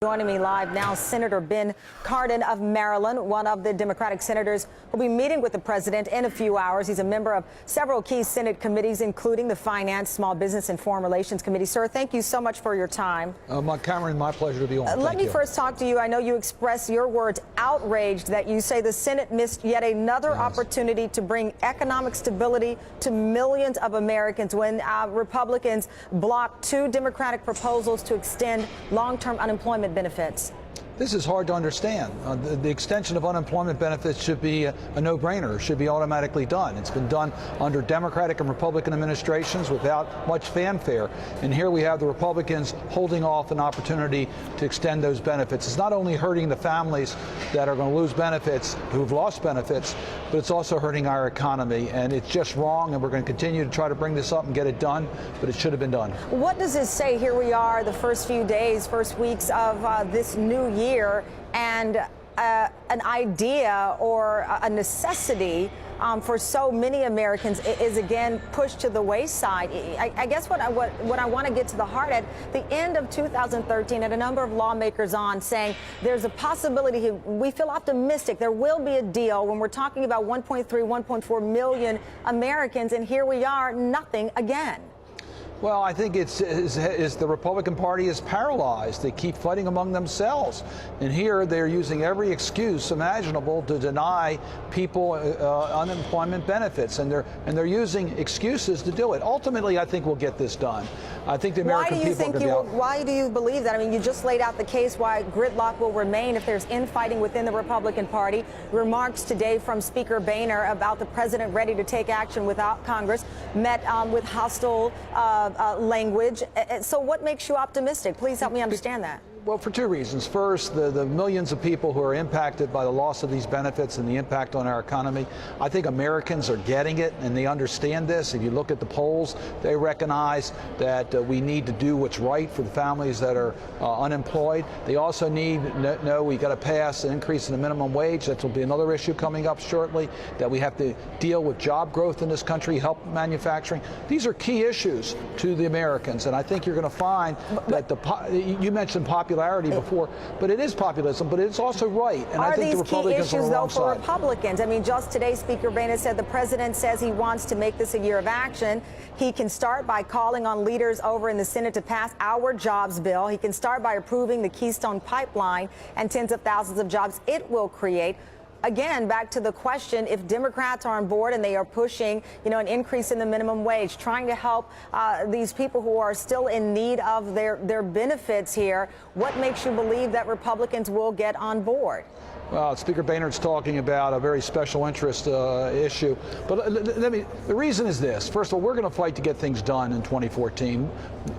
Joining me live now, Senator Ben Cardin of Maryland, one of the Democratic senators who will be meeting with the president in a few hours. He's a member of several key Senate committees, including the Finance, Small Business, and Foreign Relations Committee. Sir, thank you so much for your time. Cameron, my pleasure to be on. Let me first talk to you. I know you express your words outraged that you say the Senate missed yet another opportunity to bring economic stability to millions of Americans when Republicans blocked two Democratic proposals to extend long-term unemployment benefits. This is hard to understand. The extension of unemployment benefits should be a no-brainer, should be automatically done. It's been done under Democratic and Republican administrations without much fanfare. And here we have the Republicans holding off an opportunity to extend those benefits. It's not only hurting the families that are going to lose benefits, who've lost benefits, but it's also hurting our economy. And it's just wrong, and we're going to continue to try to bring this up and get it done, but it should have been done. What does this say? Here we are, the first few days, first weeks of this new year. And an idea or a necessity for so many Americans is again pushed to the wayside. I guess what I want to get to the heart at the end of 2013, had a number of lawmakers on saying there's a possibility, we feel optimistic, there will be a deal when we're talking about 1.3, 1.4 million Americans, and here we are, nothing again. Well, I think it's the Republican Party is paralyzed. They keep fighting among themselves. And here they're using every excuse imaginable to deny people unemployment benefits. And they're using excuses to do it. Ultimately, I think we'll get this done. I think the American people are going to be out. Why do you believe that? I mean, you just laid out the case why gridlock will remain if there's infighting within the Republican Party. Remarks today from Speaker Boehner about the president ready to take action without Congress, met with hostile language. So what makes you optimistic? Please help me understand that. Well, for two reasons. First, the millions of people who are impacted by the loss of these benefits and the impact on our economy. I think Americans are getting it and they understand this. If you look at the polls, they recognize that we need to do what's right for the families that are unemployed. They also need to know we got to pass an increase in the minimum wage. That will be another issue coming up shortly, that we have to deal with job growth in this country, help manufacturing. These are key issues to the Americans, and I think you're going to find that you mentioned popularity before, but it is populism, but it's also right. And I think the Republicans are on the wrong side. Are these key issues, though, for Republicans? I mean, just today, Speaker Boehner said the president says he wants to make this a year of action. He can start by calling on leaders over in the Senate to pass our jobs bill. He can start by approving the Keystone Pipeline and tens of thousands of jobs it will create. Again, back to the question, if Democrats are on board and they are pushing, an increase in the minimum wage, trying to help these people who are still in need of their benefits here, what makes you believe that Republicans will get on board? Well, Speaker Boehner's talking about a very special interest issue. But the reason is this. First of all, we're going to fight to get things done in 2014.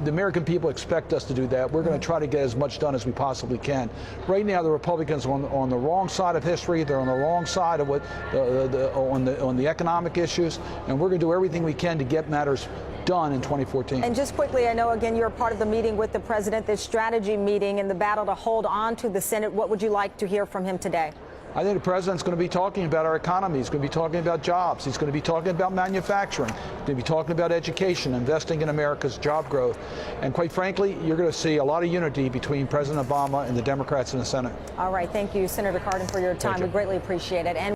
The American people expect us to do that. We're going to try to get as much done as we possibly can. Right now, the Republicans are on the wrong side of history. They're on the wrong side of on the economic issues. And we're going to do everything we can to get matters done in 2014. And just quickly, I know, again, you're part of the meeting with the president, this strategy meeting and the battle to hold on to the Senate. What would you like to hear from him today? I think the president's going to be talking about our economy. He's going to be talking about jobs. He's going to be talking about manufacturing. He's going to be talking about education, investing in America's job growth. And quite frankly, you're going to see a lot of unity between President Obama and the Democrats in the Senate. All right. Thank you, Senator Cardin, for your time. We greatly appreciate it. And